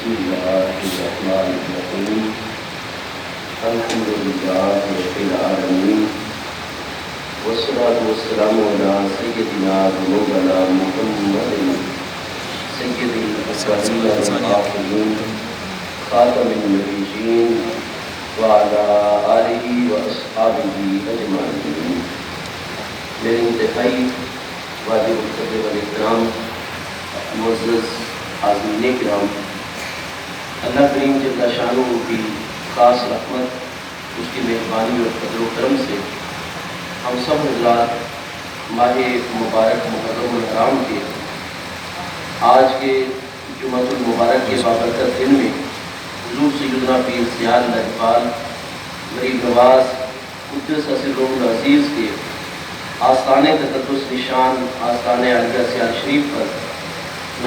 بسم الله الرحمن الرحيم الحمد لله رب العالمين والصلاة والسلام على سيدنا ونبينا محمد سيد الأولين والآخرين خاتم النبيين وعلى آلہ وأصحابہ اجمعین۔ میرے انتہائی واجب القدر والاحترام معزز حاضرین کرام، اللہ کریم جل شانہ کی خاص رحمت، اس کی مہربانی اور قدر و کرم سے ہم سب حضرات ماہ مبارک محرم الحرام کے آج کے جمعۃ المبارک کے بابرکت دن میں حضور سیدنا پیر سیال لجپال غریب نواز قدس سرہ العزیز کے آستان تقدس نشان آستان عالیہ سیال شریف پر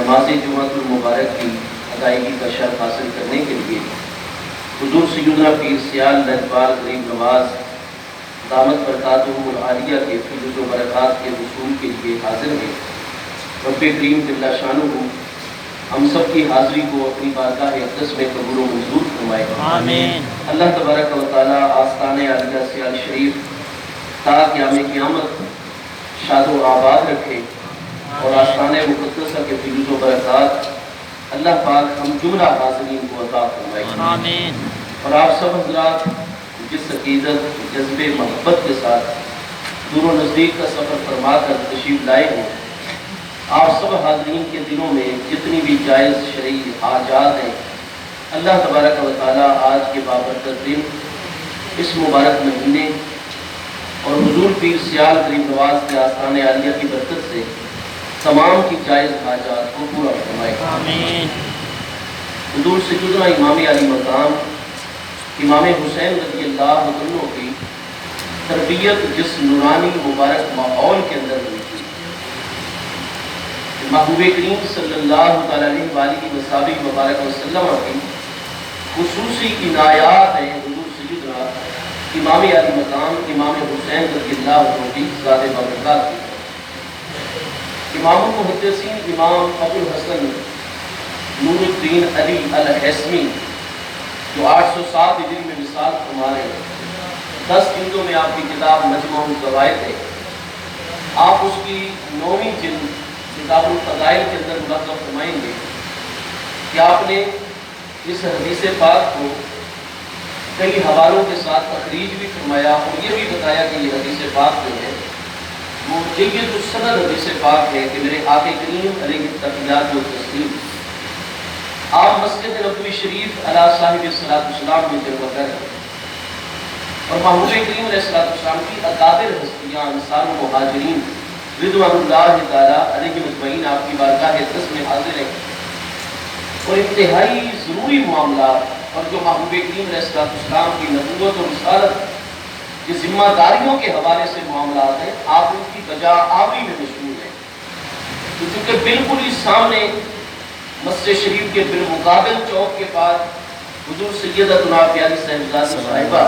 نماز جمعۃ المبارک کی ادائیگی کا شرف حاصل کرنے کے لیے حضور سیدنا پیر سیال لجپال غریب نواز دامت برکاتہم العالیہ کے فیض و برکات کے وصول کے لیے حاضر ہیں۔ رب کریم جل شانہ ہم سب کی حاضری کو اپنی بارگاہ اقدس میں قبول و منظور فرمائے۔ آمین۔ اللہ تبارک و تعالی آستان عالیہ سیال شریف تا قیام قیامت شاد و آباد رکھے اور آستان مقدسہ کے فیض و برکات اللہ پاک ہم جملہ حاضرین کو عطا فرمائے۔ آمین۔ اور آپ سب حضرات جس عقیدت جذب محبت کے ساتھ دور و نزدیک کا سفر فرما کر تشریف لائے ہیں، آپ سب حاضرین کے دلوں میں جتنی بھی جائز شرعی حاجات ہیں، اللہ تبارک و تعالی آج کے بابرکت دن اس مبارک مہینے اور حضور پیر سیال غریب نواز کے آستان عالیہ کی برکت سے تمام کی جائز حاجات کو پورا فرمائے۔ آمین۔ حضور سیدنا امام علی مقام امام حسین رضی اللہ عنہ کی تربیت جس نورانی مبارک ماحول کے اندر ہوئی تھی، محبوب کریم صلی اللہ علیہ وآلہ مبارک وسلم کی خصوصی عنایات ہیں حضور سیدنا امام علی مقام امام حسین رضی اللہ عنہ کی ذات بابرکات کی۔ امام المحدثین امام ابو الحسن نور الدین علی الحسمی جو 807 ہجری میں وصال فرما رہے ہیں، 10 جلدوں میں آپ کی کتاب مجموع الزوائد ہے۔ آپ اس کی 9ویں جلد کتاب الفضائل کے اندر ملحظہ فرمائیں گے کہ آپ نے اس حدیث پاک کو کئی حوالوں کے ساتھ تخریج بھی فرمایا اور یہ بھی بتایا کہ یہ حدیث پاک جو ہے وہ جید السند حدیث پاک ہے کہ میرے آقا کریم علیہ التحیات و تسلیم آپ مسجد نبوی شریف علی صاحب الصلاۃ والسلام میں جلوہ گر ہیں اور محبوب کریم علیہ السلام کی اکابر ہستیاں انصار و مہاجرین رضوان اللہ تعالیٰ علیہ مجمعین آپ کی بارگاہ اقدس میں حاضر ہیں اور انتہائی ضروری معاملات اور جو محبوب کریم علیہ السلام کی نبوت اور رسالت کی ذمہ داریوں کے حوالے سے معاملات ہیں، آپ ان کی بجا آوری میں مشغول ہیں۔ کیونکہ بالکل ہی سامنے مسجد شریف کے بالمقابل چوک کے پاس حضور سیدتنا پیاری صاحبزادی صاحبہ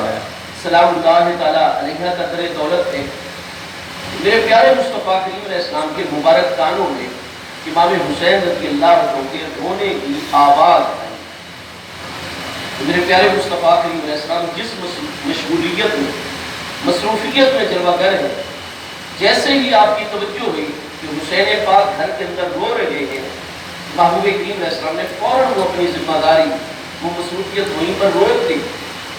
سلام اللہ تعالیٰ علیہ کا در دولت ہے۔ میرے پیارے مصطفیٰ کریم علیہ السلام کے مبارک کانوں میں امام حسین رضی اللہ عنہ کے رونے کی آواز آئی۔ میرے پیارے مصطفیٰ کریم علیہ السلام جس مشغولیت میں مصروفیت میں جلوہ گر ہے، جیسے ہی آپ کی توجہ ہوئی کہ حسین پاک گھر کے اندر رو رہے ہیں، محبوب کریم علیہ السلام نے فوراً وہ اپنی ذمہ داری وہ مصروفیت وہیں پر روک دی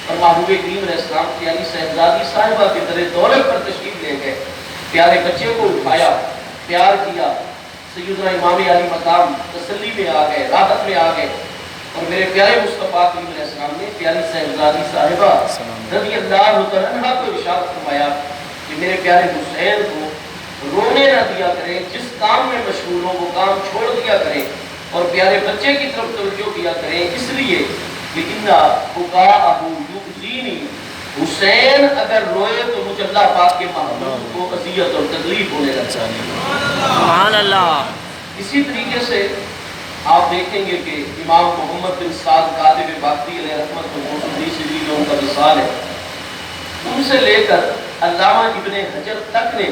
اور محبوب کریم علیہ السلام پیاری صاحبزادی صاحبہ کے در دولت پر تشریف لے گئے، پیارے بچے کو اٹھایا، پیار کیا، سیدنا امام علی مقام تسلی میں آ گئے، راحت میں آ گئے اور میرے پیارے مصطفیٰ کریم علیہ السلام نے پیاری صاحبزادی صاحبہ رضی اللہ عنہا کو ارشاد فرمایا کہ میرے پیارے حسین کو رونے نہ دیا کریں، جس کام میں مشغول ہو وہ کام چھوڑ دیا کریں اور پیارے بچے کی طرف توجہ کیا کریں، اس لیے کہ اِنَّ بُكَاءَهُ يُؤْذِينِي، حسین اگر روئے تو مجھے اللہ پاک کے محبوب کو اذیت اور تکلیف ہونے لگتا ہے۔ سبحان اللہ۔ اسی طریقے سے آپ دیکھیں گے کہ امام محمد بن سعد کاتب باقری علیہ رحمت الموصولی سے بھی ان کا وصال ہے، ان سے لے کر علامہ ابن حجر تک نے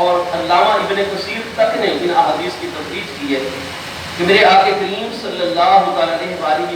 اور علامہ ابن کثیر تک نے ان احادیث کی تفریج کی ہے کہ میرے آقا کریم صلی اللہ علیہ وآلہ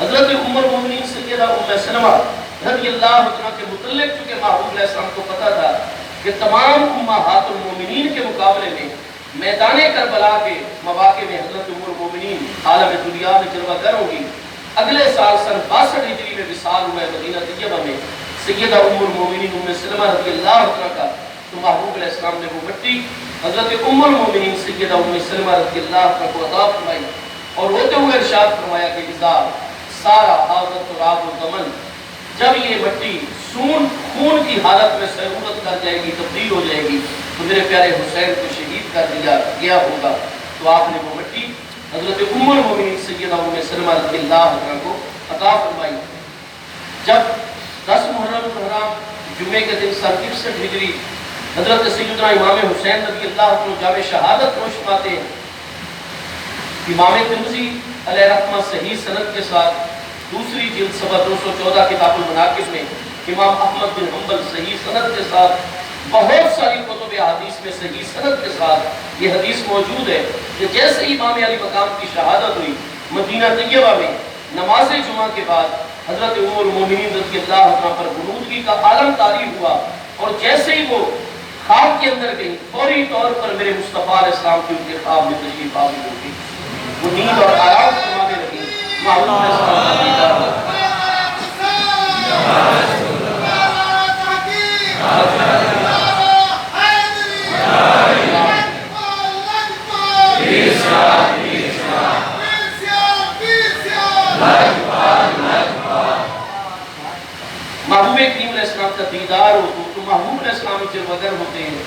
حضرت ام المؤمنین سیدہ ام سلمہ رضی اللہ عنہ کے متعلق چونکہ محبوب علیہ السلام کو پتا تھا کہ تمام امہات المومنین کے مقابلے میں میدان کربلا کے مواقع میں حضرت ام المؤمنین عالم دنیا میں جلوہ گر ہوں گی۔ اگلے سال سن 62 ہجری میں وصال ہوا ہے مدینہ طیبہ میں سیدہ ام المؤمنین ام سلمہ رضی اللہ عنہ کا، تو محبوب علیہ السلام نے وہ مٹی حضرت ام المؤمنین سیدہ ام سلمہ رضی اللہ عنہ کو عطا فرمائی اور ہوتے ہوئے ارشاد فرمایا کہ اذا سارا حاضر تراب و دمن، جب یہ مٹی خون کی حالت میں سیرورت کر جائے گی، تبدیل ہو جائے گی، تو میرے پیارے حسین کو شہید کر دیا گیا ہوگا، تو آپ نے وہ مٹی حضرت ام المؤمنین سیدہ ام سلمہ رضی اللہ عنہ کو عطا فرمائی۔ جب 10 محرم الحرام جمعے کے دن سن 61 ہجری حضرت سیدنا امام حسین رضی اللہ عنہ جام شہادت نوش پاتے ہیں، امام ترمذی علیہ رحمہ صحیح سند کے ساتھ دوسری جلد صفحہ 214 کتاب المناقب میں امام احمد بن حنبل صحیح سند کے ساتھ بہت ساری کتب حدیث میں صحیح سند کے ساتھ یہ حدیث موجود ہے کہ جیسے امام علی مقام کی شہادت ہوئی مدینہ طیبہ میں نماز جمعہ کے بعد حضرت ام المؤمنین رضی اللہ عنہ پر غنودگی کا عالم طاری ہوا، اور جیسے ہی وہ خواب کے اندر گئی فوری طور پر میرے مصطفیٰ علیہ السلام کی ان کے خواب میں تشریف آوری ہو گئی، وہ نیند اور آرام فرمانے لگی۔ محبوب علیہ السلام کا دیدار ہوا۔ محبوب کریم علیہ السلام کا دیدار ہو تو محبوب علیہ السلام جلوہ گر ہوتے ہیں۔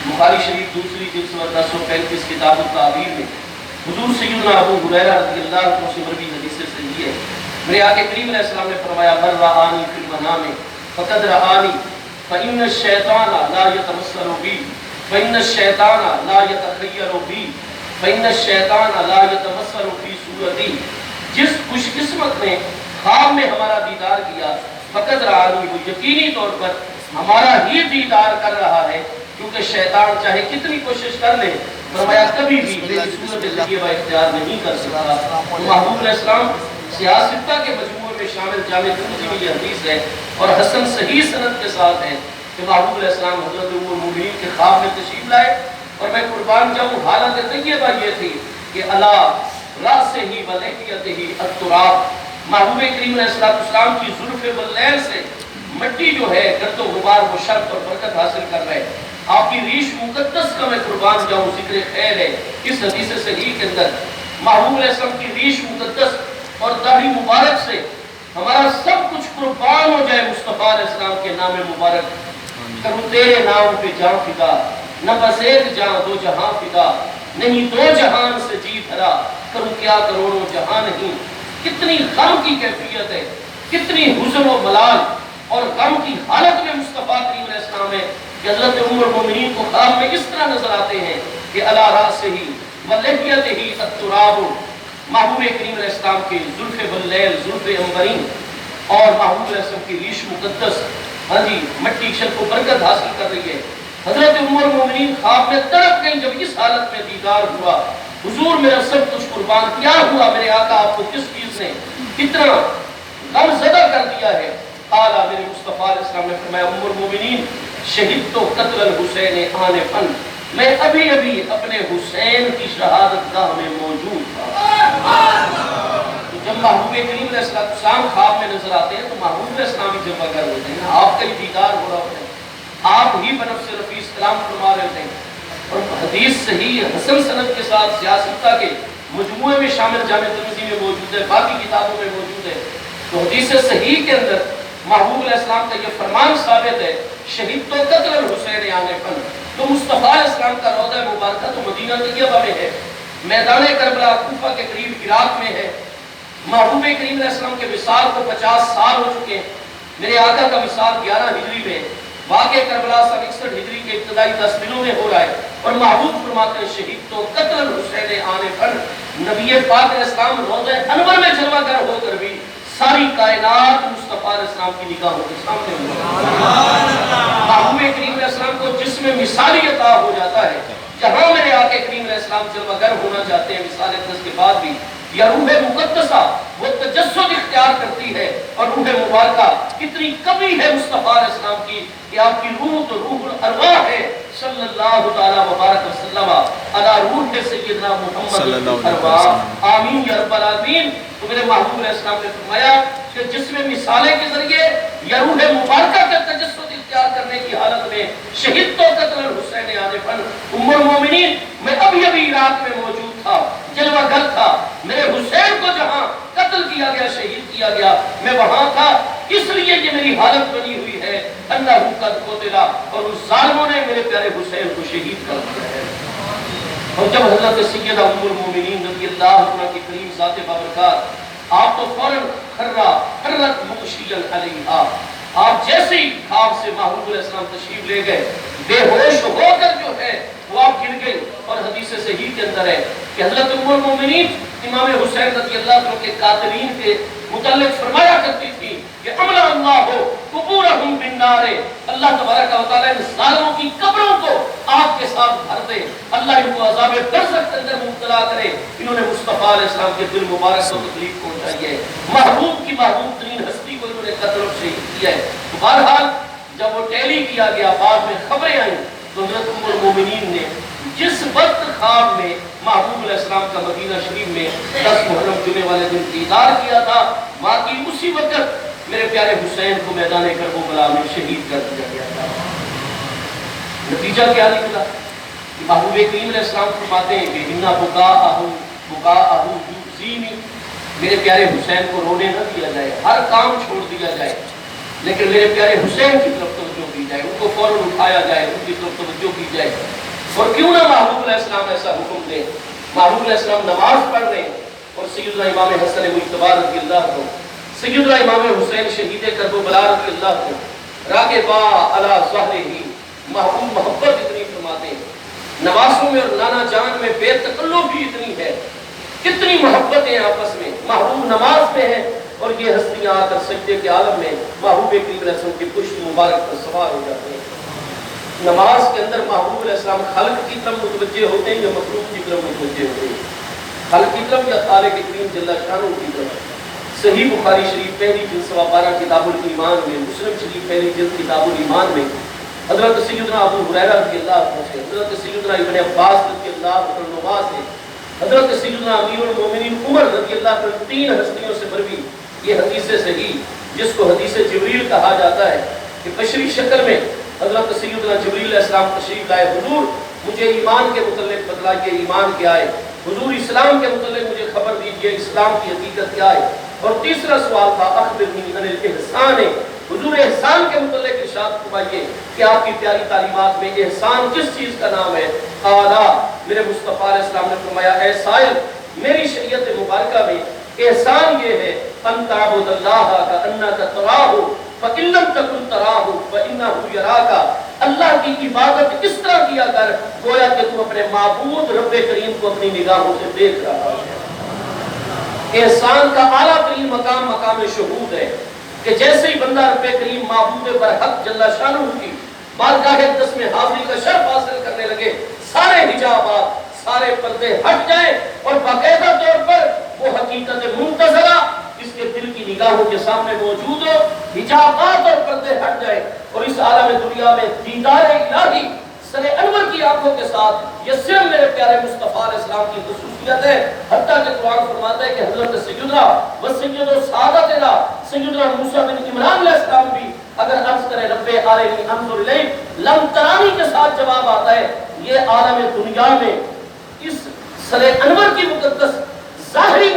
بخاری شریف دوسری جلد 1035 کتاب التعبیر میں حضور سیدنا ابو ہریرہ رضی اللہ عنہ سے مروی حدیث سے صحیح ہے، میرے آقا کریم علیہ السلام نے فرمایا من رآنی فی المنام فقد رآنی فإن الشیطان لا یتمثل بی فإن الشیطان لا یتخیر بی فإن الشیطان لا یتمثل فی صورتی، جس خوش قسمت نے خواب میں ہمارا دیدار کیا فقد رآنی، وہ یقینی طور پر ہمارا ہی دیدار کر رہا ہے، کیونکہ شیطان چاہے کتنی کوشش کر لے فرمایا کبھی بھی میری صورت طیبہ اختیار نہیں کر سکتا۔ محبوب علیہ السلام سیاستہ کے مجموعے میں شامل جامع ترمذی میں یہ حدیث ہے اور حسن صحیح سند کے ساتھ ہے کہ محبوب علیہ السلام حضرت ام المؤمنین کے خواب میں تشریف لائے، اور میں قربان جاؤں حالت طیبہ یہ تھی کہ علی رأسہ و لحیتہ التراب، محبوب کریم علیہ السلام کی زلف واللیل سے مٹی جو ہے گرد و غبار وہ شرف اور برکت حاصل کر رہے، آپ کی ریش مقدس کا میں قربان جاؤں ذکر خیر ہے اس حدیث صحیح کے اندر، محبوب علیہ السلام کی ریش مقدس اور داڑھی مبارک سے ہمارا سب کچھ قربان ہو جائے مصطفیٰ علیہ السلام کے نام مبارک، کروں تیرے نام پہ جان فدا، نہ بس ایک جان دو جہاں فدا، نہیں دو جہان سے جی بھرا، کروں کیا کروڑوں جہاں نہیں۔ کتنی غم کی کیفیت ہے، کتنی حزن و ملال اور غم کی حالت میں مصطفیٰ کریم علیہ السلام ہے کہ حضرت ام المؤمنین کو خواب میں اس طرح نظر آتے ہیں کہ علی رأسہ و لحیتہ التراب، محبوب کریم علیہ السلام کی زلف باللیل زلف عنبرین اور محبوب علیہ السلام کی ریش مقدس مٹی شرف و برکت حاصل کر رہی ہے۔ حضرت ام المؤمنین خواب میں تڑپ گئی جب اس حالت میں دیدار ہوا، حضور میرا سب کچھ قربان، کیا ہوا میرے آقا آپ کو کس چیز نے کتنا غم زدہ کر دیا ہے؟ اعلیٰ میرے مصطفیٰ علیہ السلام نے فرمایا ام المؤمنین شہید تو قتل الحسین آن فن، میں ابھی ابھی اپنے حسین کی شہادت گاہ میں موجود تھا۔ تو جب محبوب کریم علیہ السلام خواب میں نظر آتے ہیں تو محبوب علیہ السلام ہی جلوہ گر ہوتے ہیں، آپ کا ہی دیدار ہو رہا ہوتا ہے، آپ ہی بنفس رفیع کلام فرما رہے ہوتے ہیں، اور حدیث صحیح حسن سند کے ساتھ سیاستہ کے مجموعے میں شامل جامع ترمذی میں موجود ہے، باقی کتابوں میں موجود ہے۔ تو حدیث صحیح کے اندر محبوب علیہ السلام کا یہ فرمان ثابت ہے شہید تو قتل الحسین آن فن، تو مصطفیٰ علیہ السلام کا روضہ مبارکہ تو مدینہ طیبہ میں ہے، میدان کربلا کوفہ کے قریب عراق میں ہے۔ محبوب کریم علیہ السلام کے وصال کو 50 سال ہو چکے ہیں، میرے آقا کا وصال 11 ہجری میں، واقع کربلا سن 61 ہجری کے ابتدائی 10 دنوں میں ہو رہا ہے، اور محبوب فرماتے ہیں شہید تو قتل الحسین آن فن، نبی پاک علیہ السلام روضہ انور میں جلوہ گر ہو کر بھی ساری کائنات مصطفیٰ علیہ السلام کی نگاہوں کے سامنے محبوب کریم علیہ السلام کو جسم مثالی عطا ہو جاتا ہے، جہاں میرے آقا کریم علیہ السلام جلوہ گر ہونا چاہتے ہیں وصال اقدس کے بعد بھی، یا روح مقدسہ وہ تجسد مبارکہ کتنی کمی ہے مصطفیٰ علیہ السلام کی کہ آپ کی روح تو روح الارواح ہے صلی اللہ تعالی مبارک وسلم علی روح سیدنا محمد الارواح آمین یا رب العالمین۔ تو میرے محبوب علیہ السلام نے فرمایا کہ جس میں مثالیں کے ذریعے یا روح مبارکہ کا تجسد اختیار کرنے کی حالت میں شہید تو قتل الحسین آنفاً ام المومنین میں ابھی عراق میں موجود تھا، جلوہ گر تھا، میرے حسین کو جہاں قتل کیا گیا شہید کیا گیا میں وہاں تھا، اس لیے یہ میری حالت بنی ہوئی ہے انہو قد قتل، اور ان ظالموں نے میرے پیارے حسین کو شہید کر دیا ہے۔ اور جب حضرت سیدہ ام المومنین رضی اللہ عنہ کی کریم ذات بابرکات آپ تو فوراً حرت مغشیا علیہا، آپ جیسے ہی خواب سے محبوب علیہ السلام تشریف لے گئے بے ہوش ہو کر جو ہے وہ آپ گر گئے۔ اور حدیث صحیح کے اندر ہے کہ حضرت ام المومنین امام حسین رضی اللہ عنہ کے قاتلین کے متعلق فرمایا کرتی تھی کہ املا اللہ ہو قبورہم بالنار، اللہ تبارک و تعالی ان ظالموں کی قبروں کو آگ کے ساتھ بھر دے، اللہ ان کو عذاب برزخ کے اندر مبتلا کرے، انہوں نے مصطفیٰ علیہ السلام کے دل مبارک کو تکلیف پہنچائی ہے، محبوب کی محبوب ترین ہستی کو انہوں نے قتل و شہید کیا ہے۔ بہرحال جب وہ ٹیلی کیا گیا بعد میں خبریں آئیں تو حضرت ام المومنین نے جس وقت خواب میں محبوب علیہ السلام کا مدینہ شریف میں 10 محرم جمعے والے دن دیدار کیا تھا، ماں کی اسی وقت میرے پیارے حسین کو میدان کربلا میں شہید کر دیا گیا تھا۔ نتیجہ کیا نکلا کہ محبوب کریم علیہ السلام فرماتے ہیں کہ اِنَّا بُكَاءَهُ يُؤْذِينِي، میرے پیارے حسین کو رونے نہ دیا جائے، ہر کام چھوڑ دیا جائے، لیکن میرے پیارے حسین کی طرف توجہ کی جائے، ان کو فوراً اٹھایا جائے، ان کی طرف توجہ کی جائے۔ اور کیوں نہ محبوب علیہ السلام ایسا حکم دے؟ محبوب علیہ السلام نماز پڑھ رہے ہیں اور سیدنا امام حسن مجتبی رضی اللہ عنہ، سیدنا امام حسین شہید کربلا رضی اللہ عنہ راکبا علی ظہرہ، محبوب محبت اتنی فرماتے ہیں، نواسوں میں اور نانا جان میں بے تکلف بھی اتنی ہے، کتنی محبتیں آپس میں، محبوب نماز میں ہے اور یہ ہستیاں آ کر سجدے کے عالم میں محبوب کریم علیہ السلام کی پشت مبارک پر سوار ہو جاتے ہیں۔ نماز کے اندر محبوب علیہ السلام خلق کی طرف متوجہ ہوتے ہیں یا مخلوق کی طرف متوجہ ہوتے ہیں؟ خلق کی طرف یا خالق کریم جل شانہ کی طرف؟ صحیح بخاری شریف پہلی جلد 12 کتاب الایمان میں، مسلم شریف پہلی جلد کتاب الایمان میں حضرت سیدنا ابو ہریرہ رضی اللہ عنہ سے، حضرت سیدنا ابن عباس رضی اللہ عنہ سے، حضرت سیدنا امیر المومنین عمر رضی اللہ عنہ، 3 ہستیوں سے مروی یہ حدیث صحیح جس کو حدیث جبریل کہا جاتا ہے کہ بشری شکل میں حضرت سیدنا جبریل علیہ السلام تشریف لائے، حضور مجھے ایمان کے متعلق بتلائیے، ایمان کیا ہے؟ حضور اسلام کے متعلق مجھے خبر دیجئے، اسلام کی حقیقت کیا ہے؟ اور تیسرا سوال تھا اخبرنی عن الاحسان، حضور احسان کے متعلق ارشاد فرمائیے کہ آپ کی پیاری تعلیمات میں احسان کس چیز کا نام ہے؟ قالا، میرے مصطفیٰ علیہ السلام نے فرمایا اے سائل، میری شریعت مبارکہ میں احسان یہ ہے ان تعبد اللہ کأنک تراہ فإن لم تکن تراہ فإنہ یراک، اللہ کی عبادت اس طرح کیا کر گویا کہ تم اپنے معبود رب کریم کو اپنی نگاہوں سے دیکھ رہا ہے۔ احسان کا اعلیٰ ترین مقام مقام شہود ہے کہ جیسے ہی بندہ رب کریم معبود برحق جل شانہ کی بارگاہ اقدس میں حاضری کا شرف حاصل کرنے لگے، سارے حجابات سارے پردے ہٹ جائیں اور باقاعدہ طور پر وہ حقیقت منتظرہ اس کے دل کی نگاہوں کے سامنے موجود ہو، حجابات اور پردے ہٹ جائیں اور اس عالم دنیا میں دیدار الہی سر انور کی آنکھوں کے ساتھ یہ صرف میرے پیارے مصطفیٰ علیہ السلام کی خصوصیت ہے۔ حتیٰ کہ قرآن فرماتا ہے کہ حضرت سیدنا و سید و سعادتنا سیدنا موسیٰ بن عمران علیہ السلام بھی اگر عرض کرے رب ارنی انظر الیک لم ترانی کے ساتھ جواب آتا ہے۔ یہ عالم دنیا میں اس سر انور کی مقدس ظاہری